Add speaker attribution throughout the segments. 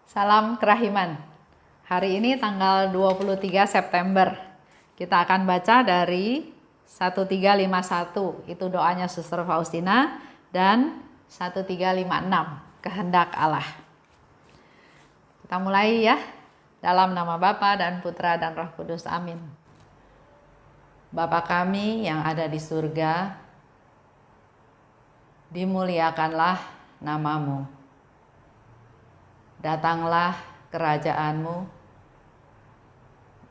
Speaker 1: Salam kerahiman. Hari ini tanggal 23 September. Kita akan baca dari 1351, itu doanya Suster Faustina, dan 1356, kehendak Allah. Kita mulai ya, dalam nama Bapa dan Putra dan Roh Kudus, amin. Bapa kami yang ada di surga, dimuliakanlah namamu. Datanglah kerajaan-Mu,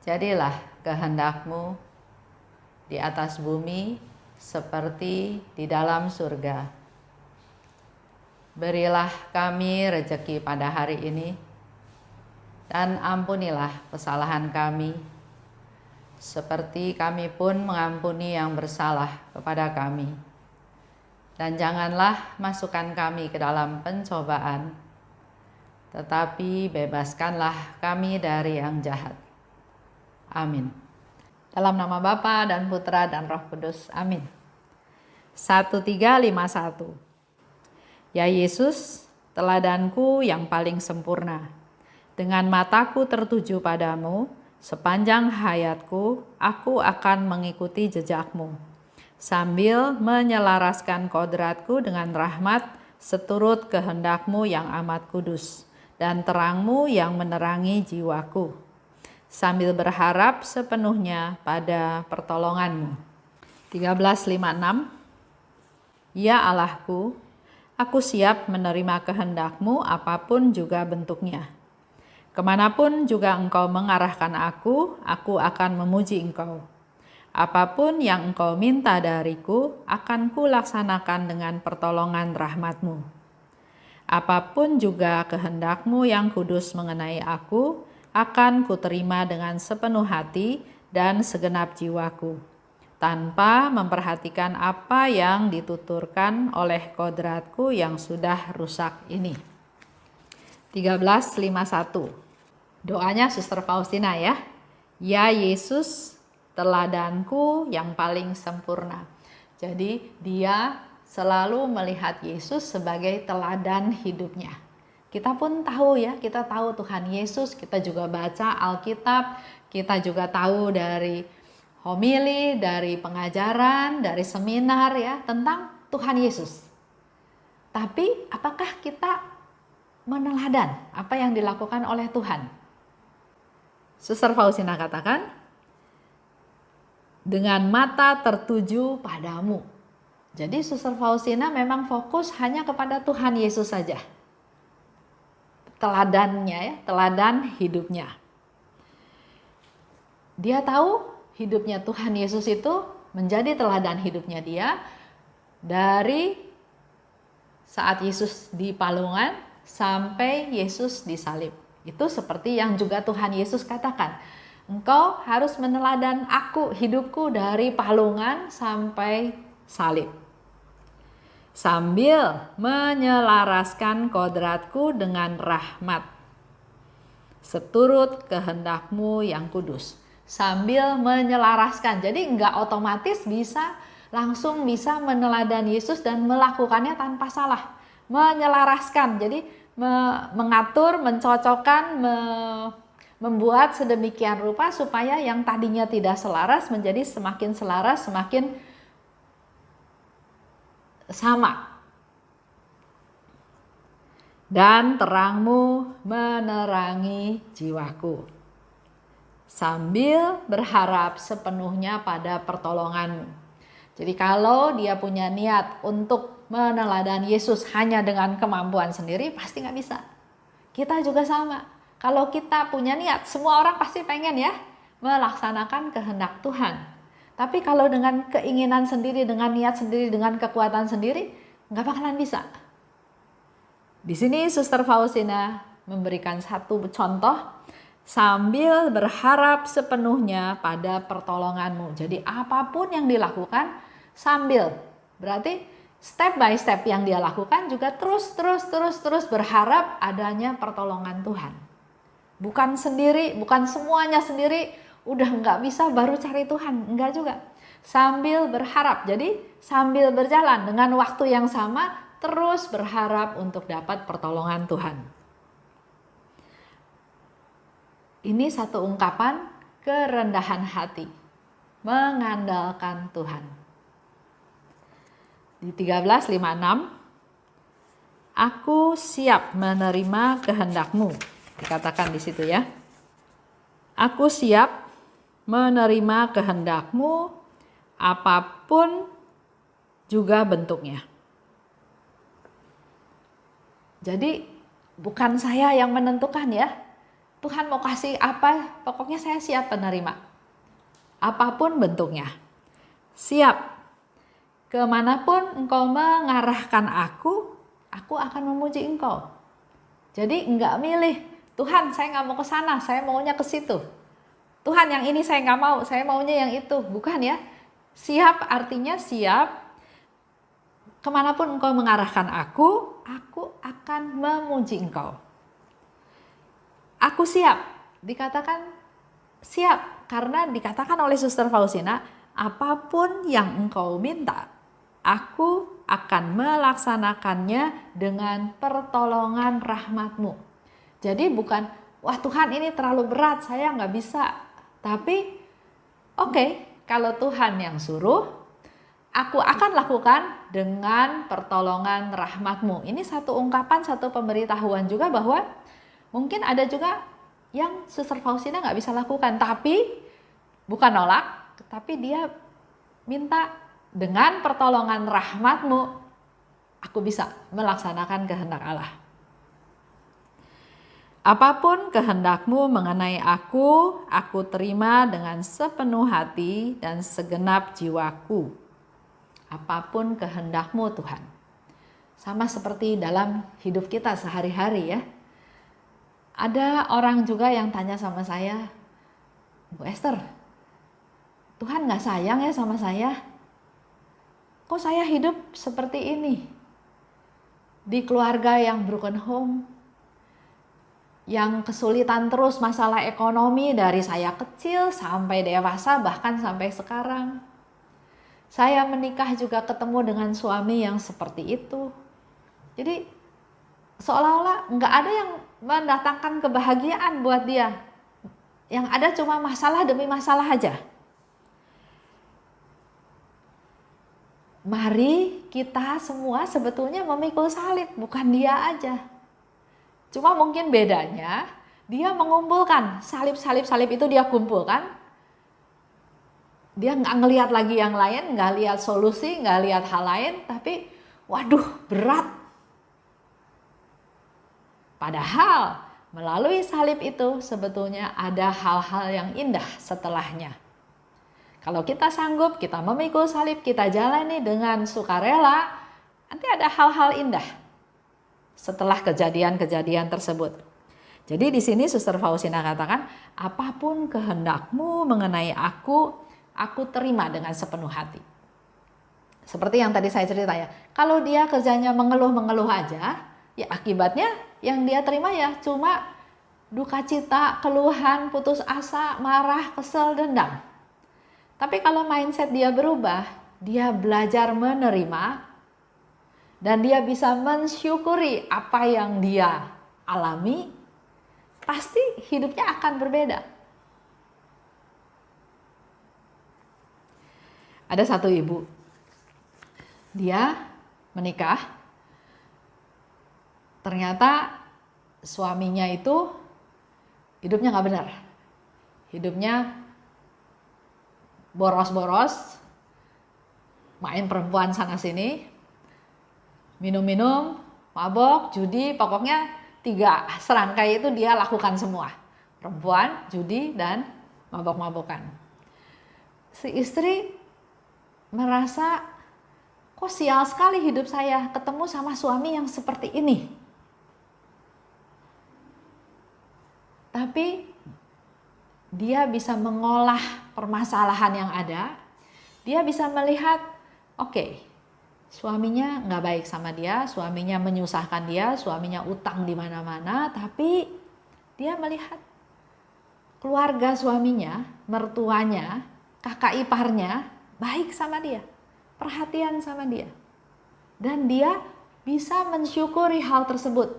Speaker 1: jadilah kehendak-Mu di atas bumi seperti di dalam surga. Berilah kami rejeki pada hari ini, dan ampunilah kesalahan kami, seperti kami pun mengampuni yang bersalah kepada kami. Dan janganlah masukkan kami ke dalam pencobaan, tetapi bebaskanlah kami dari yang jahat. Amin. Dalam nama Bapa dan Putra dan Roh Kudus, amin. 1351. Ya Yesus, teladanku yang paling sempurna. Dengan mataku tertuju padamu, sepanjang hayatku aku akan mengikuti jejakmu, sambil menyelaraskan kodratku dengan rahmat seturut kehendakmu yang amat kudus, dan terangmu yang menerangi jiwaku, sambil berharap sepenuhnya pada pertolonganmu. 1356. Ya Allahku, aku siap menerima kehendakmu apapun juga bentuknya. Kemanapun juga engkau mengarahkan aku akan memuji engkau. Apapun yang engkau minta dariku akan kulaksanakan dengan pertolongan rahmatmu. Apapun juga kehendakmu yang kudus mengenai aku, akan kuterima dengan sepenuh hati dan segenap jiwaku, tanpa memperhatikan apa yang dituturkan oleh kodratku yang sudah rusak ini. 1351. Doanya Suster Faustina ya. Ya Yesus, teladanku yang paling sempurna. Jadi dia selalu melihat Yesus sebagai teladan hidupnya. Kita pun tahu ya, kita tahu Tuhan Yesus, kita juga baca Alkitab, kita juga tahu dari homili, dari pengajaran, dari seminar ya tentang Tuhan Yesus. Tapi apakah kita meneladan apa yang dilakukan oleh Tuhan? Suster Faustina katakan, dengan mata tertuju padamu. Jadi Suster Faustina memang fokus hanya kepada Tuhan Yesus saja. Teladannya ya, teladan hidupnya. Dia tahu hidupnya Tuhan Yesus itu menjadi teladan hidupnya dia dari saat Yesus dipalungan sampai Yesus disalib. Itu seperti yang juga Tuhan Yesus katakan. Engkau harus meneladan aku, hidupku dari palungan sampai salib, sambil menyelaraskan kodratku dengan rahmat seturut kehendakmu yang kudus. Sambil menyelaraskan, jadi enggak otomatis langsung bisa meneladan Yesus dan melakukannya tanpa salah. Menyelaraskan, jadi mengatur, mencocokkan, membuat sedemikian rupa supaya yang tadinya tidak selaras menjadi semakin selaras, semakin sama. Dan terangmu menerangi jiwaku, sambil berharap sepenuhnya pada pertolonganmu. Jadi kalau dia punya niat untuk meneladani Yesus hanya dengan kemampuan sendiri, pasti nggak bisa. Kita juga sama. Kalau kita punya niat, semua orang pasti pengen ya melaksanakan kehendak Tuhan. Tapi kalau dengan keinginan sendiri, dengan niat sendiri, dengan kekuatan sendiri, nggak bakalan bisa. Di sini Suster Faustina memberikan satu contoh, sambil berharap sepenuhnya pada pertolonganmu. Jadi apapun yang dilakukan sambil, berarti step by step yang dia lakukan juga terus berharap adanya pertolongan Tuhan. Bukan sendiri, bukan semuanya sendiri, udah nggak bisa baru cari Tuhan, enggak juga. Sambil berharap, jadi sambil berjalan dengan waktu yang sama terus berharap untuk dapat pertolongan Tuhan. Ini satu ungkapan kerendahan hati, mengandalkan Tuhan. Di 13:56, aku siap menerima kehendak-Mu. Dikatakan di situ ya. Aku siap menerima kehendak-Mu, apapun juga bentuknya. Jadi bukan saya yang menentukan ya. Tuhan mau kasih apa, pokoknya saya siap menerima. Apapun bentuknya. Siap. Kemanapun Engkau mengarahkan aku akan memuji Engkau. Jadi enggak milih, Tuhan saya nggak mau ke sana, saya maunya ke situ. Tuhan yang ini saya nggak mau, saya maunya yang itu. Bukan ya. Siap artinya siap. Kemanapun Engkau mengarahkan aku akan memuji Engkau. Aku siap. Dikatakan siap karena dikatakan oleh Suster Faustina, apapun yang Engkau minta, aku akan melaksanakannya dengan pertolongan rahmat-Mu. Jadi bukan, wah Tuhan ini terlalu berat, saya nggak bisa. Tapi oke, kalau Tuhan yang suruh, aku akan lakukan dengan pertolongan rahmat-Mu. Ini satu ungkapan, satu pemberitahuan juga bahwa mungkin ada juga yang Suster Faustina nggak bisa lakukan. Tapi bukan nolak, tapi dia minta dengan pertolongan rahmat-Mu, aku bisa melaksanakan kehendak Allah. Apapun kehendak-Mu mengenai aku terima dengan sepenuh hati dan segenap jiwaku. Apapun kehendak-Mu Tuhan. Sama seperti dalam hidup kita sehari-hari ya. Ada orang juga yang tanya sama saya, Bu Esther, Tuhan gak sayang ya sama saya? Kok saya hidup seperti ini? Di keluarga yang broken home, yang kesulitan terus masalah ekonomi dari saya kecil sampai dewasa bahkan sampai sekarang. Saya menikah juga ketemu dengan suami yang seperti itu. Jadi seolah-olah nggak ada yang mendatangkan kebahagiaan buat dia. Yang ada cuma masalah demi masalah aja. Mari kita semua sebetulnya memikul salib, bukan dia aja. Cuma mungkin bedanya, dia mengumpulkan salib itu dia kumpulkan. Dia nggak ngelihat lagi yang lain, nggak lihat solusi, nggak lihat hal lain, tapi waduh berat. Padahal melalui salib itu sebetulnya ada hal-hal yang indah setelahnya. Kalau kita sanggup, kita memikul salib, kita jalani dengan sukarela, nanti ada hal-hal indah setelah kejadian-kejadian tersebut. Jadi di sini Suster Faustina katakan, apapun kehendak-Mu mengenai aku terima dengan sepenuh hati. Seperti yang tadi saya cerita ya, kalau dia kerjanya mengeluh-mengeluh aja, ya akibatnya yang dia terima ya cuma duka cita, keluhan, putus asa, marah, kesel, dendam. Tapi kalau mindset dia berubah, dia belajar menerima dan dia bisa mensyukuri apa yang dia alami, pasti hidupnya akan berbeda. Ada satu ibu, dia menikah, ternyata suaminya itu hidupnya nggak benar, hidupnya boros-boros, main perempuan sana sini, minum-minum, mabok, judi, pokoknya 3 serangkai itu dia lakukan semua. Perempuan, judi, dan mabok-mabokan. Si istri merasa, kok sial sekali hidup saya ketemu sama suami yang seperti ini. Tapi dia bisa mengolah permasalahan yang ada, dia bisa melihat, oke, suaminya nggak baik sama dia, suaminya menyusahkan dia, suaminya utang di mana-mana, tapi dia melihat keluarga suaminya, mertuanya, kakak iparnya baik sama dia, perhatian sama dia. Dan dia bisa mensyukuri hal tersebut.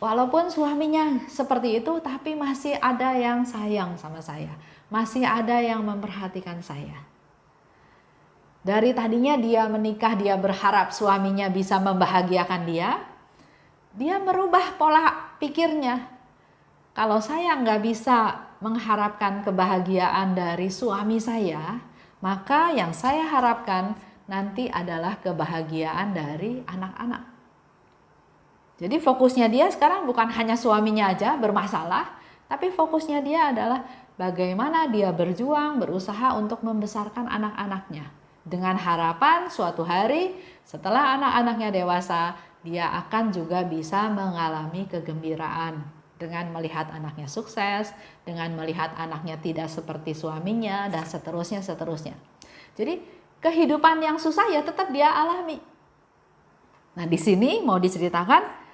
Speaker 1: walaupun suaminya seperti itu, tapi masih ada yang sayang sama saya. Masih ada yang memperhatikan saya. Dari tadinya dia menikah, dia berharap suaminya bisa membahagiakan dia merubah pola pikirnya. Kalau saya nggak bisa mengharapkan kebahagiaan dari suami saya, maka yang saya harapkan nanti adalah kebahagiaan dari anak-anak. Jadi fokusnya dia sekarang bukan hanya suaminya aja bermasalah, tapi fokusnya dia adalah bagaimana dia berjuang, berusaha untuk membesarkan anak-anaknya. Dengan harapan suatu hari setelah anak-anaknya dewasa, dia akan juga bisa mengalami kegembiraan dengan melihat anaknya sukses, dengan melihat anaknya tidak seperti suaminya, dan seterusnya. Jadi kehidupan yang susah ya tetap dia alami. Nah di sini mau diceritakan,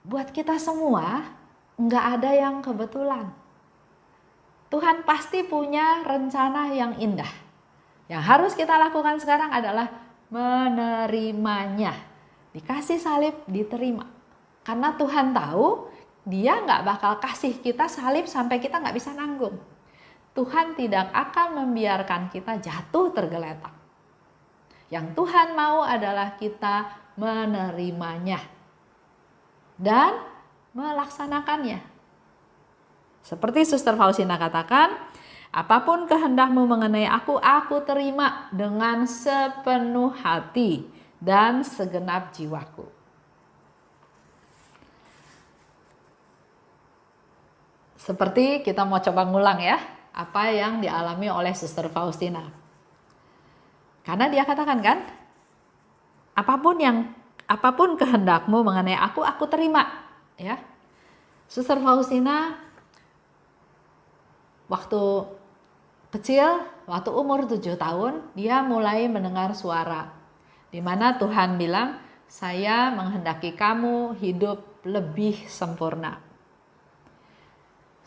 Speaker 1: buat kita semua nggak ada yang kebetulan. Tuhan pasti punya rencana yang indah. Yang harus kita lakukan sekarang adalah menerimanya. Dikasih salib, diterima. Karena Tuhan tahu Dia nggak bakal kasih kita salib sampai kita nggak bisa nanggung. Tuhan tidak akan membiarkan kita jatuh tergeletak. Yang Tuhan mau adalah kita menerimanya dan melaksanakannya. Seperti Suster Faustina katakan, apapun kehendakmu mengenai aku terima dengan sepenuh hati dan segenap jiwaku. Seperti kita mau coba ngulang ya, apa yang dialami oleh Suster Faustina. Karena dia katakan kan, apapun kehendakmu mengenai aku terima, ya. Suster Faustina waktu kecil, waktu umur 7 tahun, dia mulai mendengar suara di mana Tuhan bilang, "Saya menghendaki kamu hidup lebih sempurna."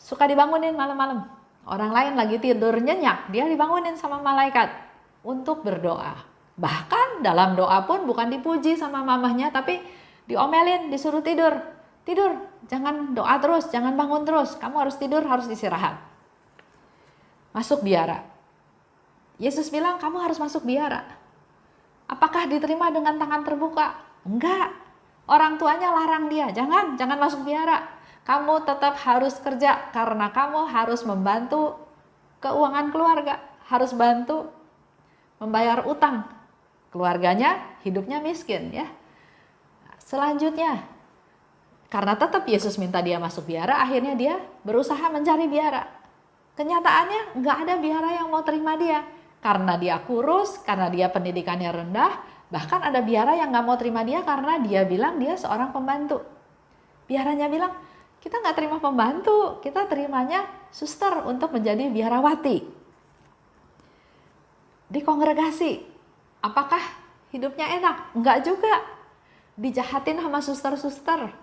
Speaker 1: Suka dibangunin malam-malam. Orang lain lagi tidur nyenyak, dia dibangunin sama malaikat untuk berdoa. Bahkan dalam doa pun bukan dipuji sama mamahnya, tapi diomelin, disuruh tidur. Tidur, jangan doa terus, jangan bangun terus. Kamu harus tidur, harus istirahat. Masuk biara. Yesus bilang, kamu harus masuk biara. Apakah diterima dengan tangan terbuka? Enggak. Orang tuanya larang dia, jangan masuk biara. Kamu tetap harus kerja karena kamu harus membantu keuangan keluarga, harus bantu membayar utang. Keluarganya hidupnya miskin ya. Selanjutnya, karena tetap Yesus minta dia masuk biara, akhirnya dia berusaha mencari biara. Kenyataannya nggak ada biara yang mau terima dia. Karena dia kurus, karena dia pendidikannya rendah, bahkan ada biara yang nggak mau terima dia karena dia bilang dia seorang pembantu. Biaranya bilang, kita nggak terima pembantu, kita terimanya suster untuk menjadi biarawati. Di kongregasi, apakah hidupnya enak? Enggak juga. Dijahatin sama suster-suster,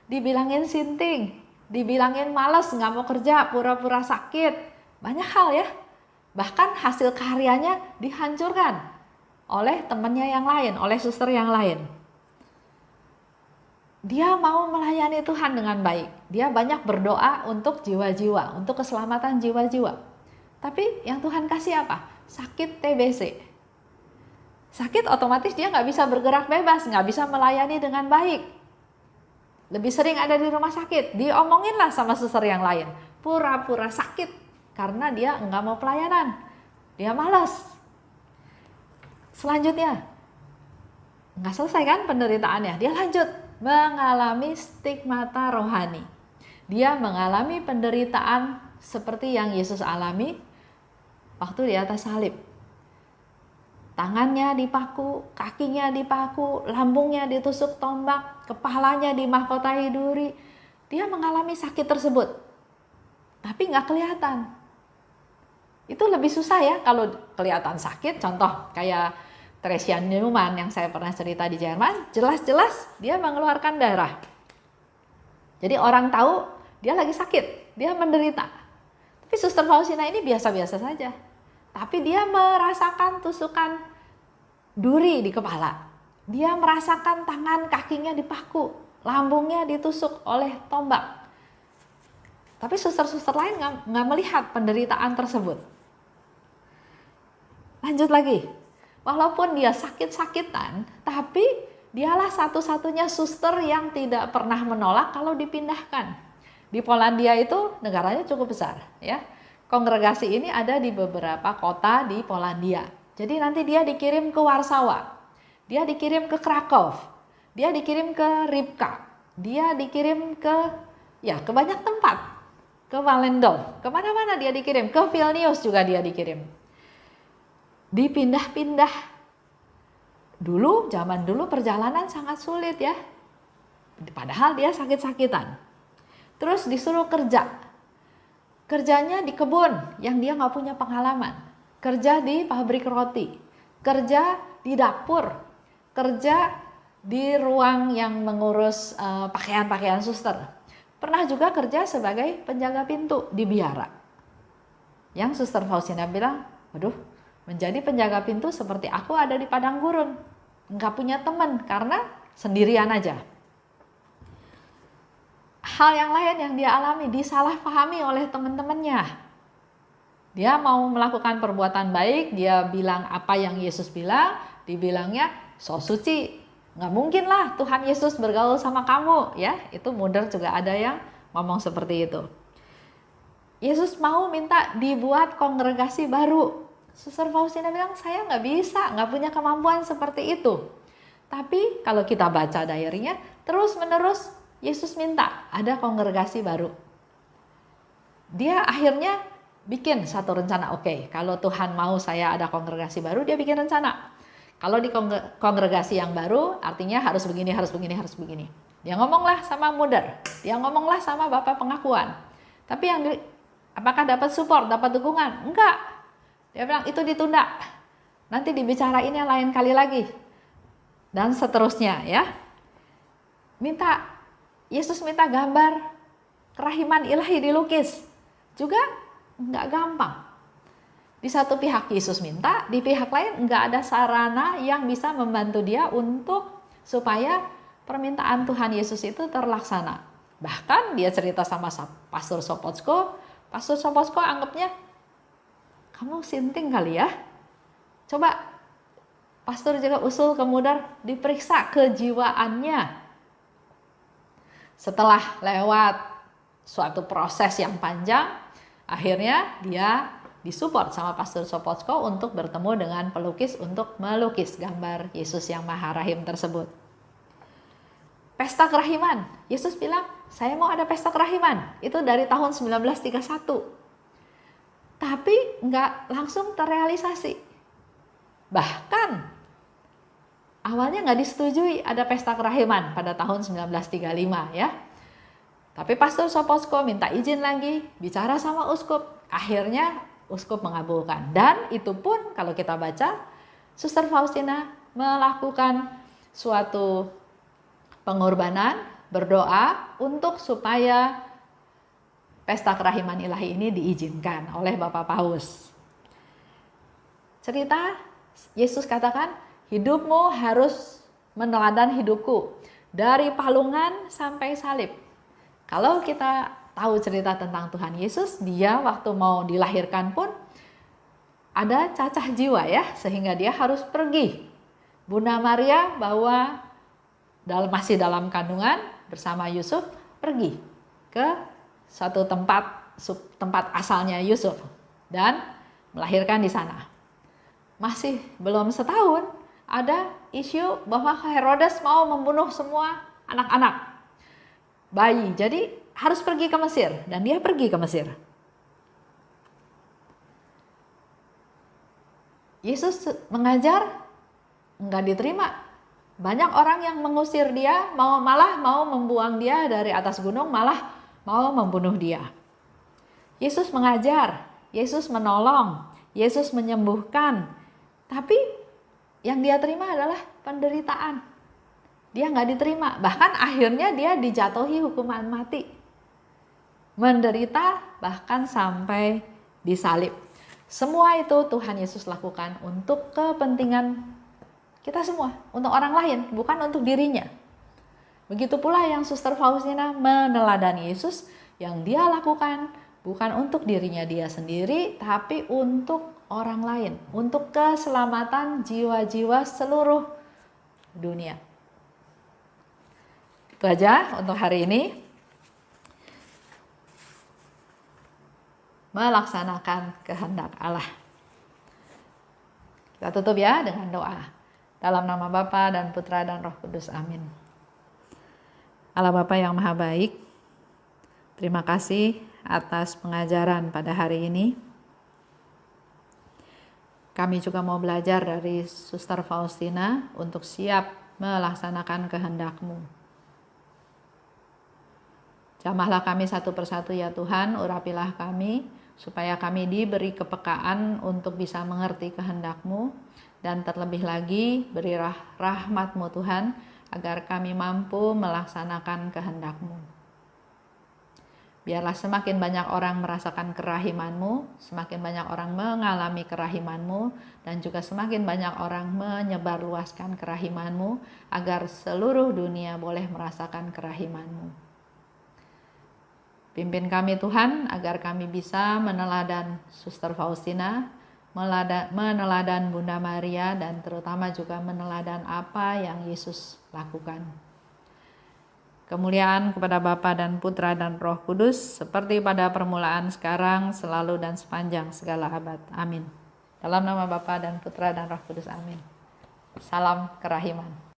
Speaker 1: dibilangin sinting, dibilangin males, nggak mau kerja, pura-pura sakit. Banyak hal ya. Bahkan hasil karyanya dihancurkan oleh temannya yang lain, oleh suster yang lain. Dia mau melayani Tuhan dengan baik. Dia banyak berdoa untuk jiwa-jiwa, untuk keselamatan jiwa-jiwa. Tapi yang Tuhan kasih apa? Sakit TBC. Sakit otomatis dia nggak bisa bergerak bebas, nggak bisa melayani dengan baik. Lebih sering ada di rumah sakit. Diomonginlah sama suster yang lain. Pura-pura sakit karena dia nggak mau pelayanan. Dia malas. Selanjutnya, nggak selesai kan penderitaannya. Dia lanjut mengalami stigmata rohani. Dia mengalami penderitaan seperti yang Yesus alami waktu di atas salib. Tangannya dipaku, kakinya dipaku, lambungnya ditusuk tombak, kepalanya dimahkotai duri. Dia mengalami sakit tersebut, tapi nggak kelihatan. Itu lebih susah ya kalau kelihatan sakit. Contoh kayak Theresia Neumann yang saya pernah cerita di Jerman, jelas-jelas dia mengeluarkan darah. Jadi orang tahu dia lagi sakit, dia menderita. Tapi Suster Faustina ini biasa-biasa saja. Tapi dia merasakan tusukan duri di kepala. Dia merasakan tangan kakinya dipaku. lambungnya ditusuk oleh tombak. Tapi suster-suster lain nggak melihat penderitaan tersebut. Lanjut lagi, walaupun dia sakit-sakitan, tapi dialah satu-satunya suster yang tidak pernah menolak kalau dipindahkan. Di Polandia itu negaranya cukup besar, ya. Kongregasi ini ada di beberapa kota di Polandia. Jadi nanti dia dikirim ke Warsawa, dia dikirim ke Krakow, dia dikirim ke Rybka, dia dikirim ke banyak tempat, ke Walendorf, kemana-mana dia dikirim, ke Vilnius juga dia dikirim. Dipindah-pindah. Zaman dulu perjalanan sangat sulit ya. Padahal dia sakit-sakitan. Terus disuruh kerja. Kerjanya di kebun yang dia nggak punya pengalaman. Kerja di pabrik roti. Kerja di dapur. Kerja di ruang yang mengurus pakaian-pakaian suster. Pernah juga kerja sebagai penjaga pintu di biara. Yang Suster Faustina bilang, waduh, menjadi penjaga pintu seperti aku ada di padang gurun. Nggak punya teman karena sendirian aja. Hal yang lain yang dia alami, disalahpahami oleh teman-temannya. Dia mau melakukan perbuatan baik, dia bilang apa yang Yesus bilang, dibilangnya so suci. Nggak mungkin lah Tuhan Yesus bergaul sama kamu, ya. Itu mudah juga ada yang ngomong seperti itu. Yesus mau minta dibuat kongregasi baru. Suster Faustina bilang, saya nggak bisa, nggak punya kemampuan seperti itu. Tapi kalau kita baca diary-nya, terus-menerus Yesus minta ada kongregasi baru. Dia akhirnya bikin satu rencana, oke, kalau Tuhan mau saya ada kongregasi baru, dia bikin rencana. Kalau di kongregasi yang baru, artinya harus begini, harus begini, harus begini. Dia ngomonglah sama muder, dia ngomonglah sama bapak pengakuan. Tapi apakah dapat support, dapat dukungan? Enggak. Dia bilang itu ditunda, nanti dibicarainnya lain kali lagi. Dan seterusnya ya. Yesus minta gambar kerahiman ilahi dilukis. Juga enggak gampang. Di satu pihak Yesus minta, di pihak lain enggak ada sarana yang bisa membantu dia supaya permintaan Tuhan Yesus itu terlaksana. Bahkan dia cerita sama Pastor Sopocko, Pastor Sopocko anggapnya, kamu sinting kali ya. Coba pastor juga usul ke Mudar diperiksa kejiwaannya. Setelah lewat suatu proses yang panjang, akhirnya dia disupport sama Pastor Sopocko untuk bertemu dengan pelukis untuk melukis gambar Yesus yang Maha Rahim tersebut. Pesta kerahiman, Yesus bilang, saya mau ada pesta kerahiman. Itu dari tahun 1931. Tapi nggak langsung terrealisasi. Bahkan awalnya nggak disetujui ada pesta kerahiman pada tahun 1935 ya. Tapi Pastor Sopocko minta izin lagi, bicara sama uskup. Akhirnya uskup mengabulkan. Dan itu pun kalau kita baca, Suster Faustina melakukan suatu pengorbanan, berdoa untuk supaya pesta kerahiman ilahi ini diizinkan oleh Bapak Paus. Cerita Yesus katakan, hidupmu harus meneladan hidupku dari palungan sampai salib. Kalau kita tahu cerita tentang Tuhan Yesus, dia waktu mau dilahirkan pun ada cacah jiwa ya, sehingga dia harus pergi. Bunda Maria masih dalam kandungan bersama Yusuf pergi ke suatu tempat asalnya Yusuf dan melahirkan di sana. Masih belum setahun ada isu bahwa Herodes mau membunuh semua anak-anak bayi, jadi harus pergi ke Mesir, dan dia pergi ke Mesir. Yesus mengajar, enggak diterima. Banyak orang yang mengusir dia, malah mau membuang dia dari atas gunung, malah mau membunuh dia. Yesus mengajar, Yesus menolong, Yesus menyembuhkan, tapi yang dia terima adalah penderitaan. Dia nggak diterima, bahkan akhirnya dia dijatuhi hukuman mati. Menderita bahkan sampai disalib. Semua itu Tuhan Yesus lakukan untuk kepentingan kita semua, untuk orang lain, bukan untuk dirinya. Begitu pula yang Suster Faustina meneladani Yesus, yang dia lakukan bukan untuk dirinya dia sendiri, tapi untuk orang lain, untuk keselamatan jiwa-jiwa seluruh dunia. Itu aja untuk hari ini. Melaksanakan kehendak Allah. Kita tutup ya dengan doa. Dalam nama Bapa dan Putra dan Roh Kudus. Amin. Allah Bapa yang Maha Baik, terima kasih atas pengajaran pada hari ini. Kami juga mau belajar dari Suster Faustina untuk siap melaksanakan kehendak-Mu. Jamahlah kami satu persatu ya Tuhan, urapilah kami, supaya kami diberi kepekaan untuk bisa mengerti kehendak-Mu, dan terlebih lagi berilah rahmat-Mu Tuhan, agar kami mampu melaksanakan kehendak-Mu. Biarlah semakin banyak orang merasakan kerahiman-Mu, semakin banyak orang mengalami kerahiman-Mu, dan juga semakin banyak orang menyebarluaskan kerahiman-Mu, agar seluruh dunia boleh merasakan kerahiman-Mu. Pimpin kami Tuhan, agar kami bisa meneladan Suster Faustina, meneladan Bunda Maria, dan terutama juga meneladan apa yang Yesus lakukan. Kemuliaan kepada Bapa dan Putra dan Roh Kudus, seperti pada permulaan, sekarang, selalu, dan sepanjang segala abad. Amin. Dalam nama Bapa dan Putra dan Roh Kudus. Amin. Salam kerahiman.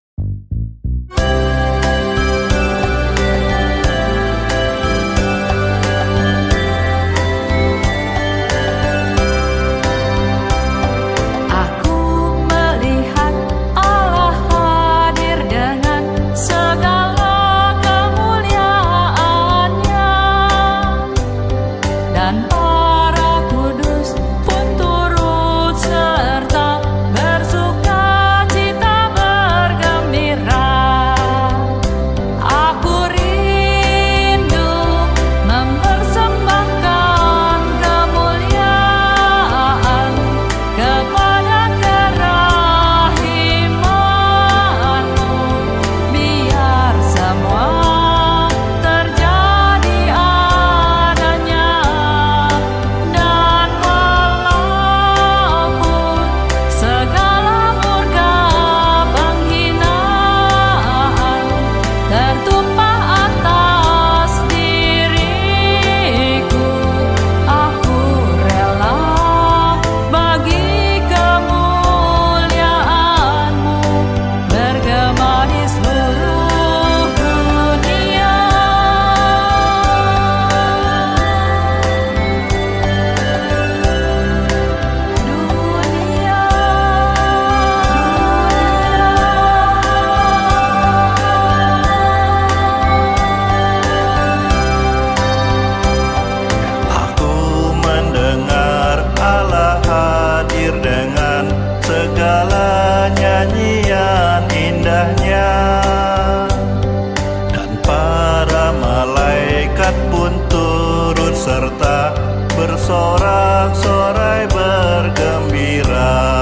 Speaker 2: bersorak-sorai bergembira.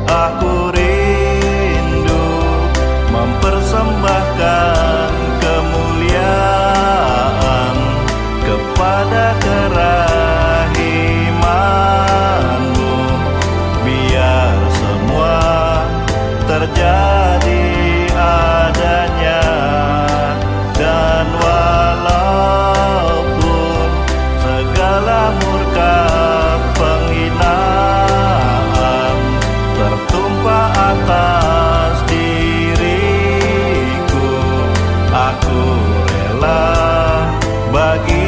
Speaker 2: Aku rindu mempersembahkan kemuliaan kepada kerahiman-Mu, biar semua terjadi adanya, dan walaupun segala murka penghinaan tertumpah atas diriku, aku rela bagi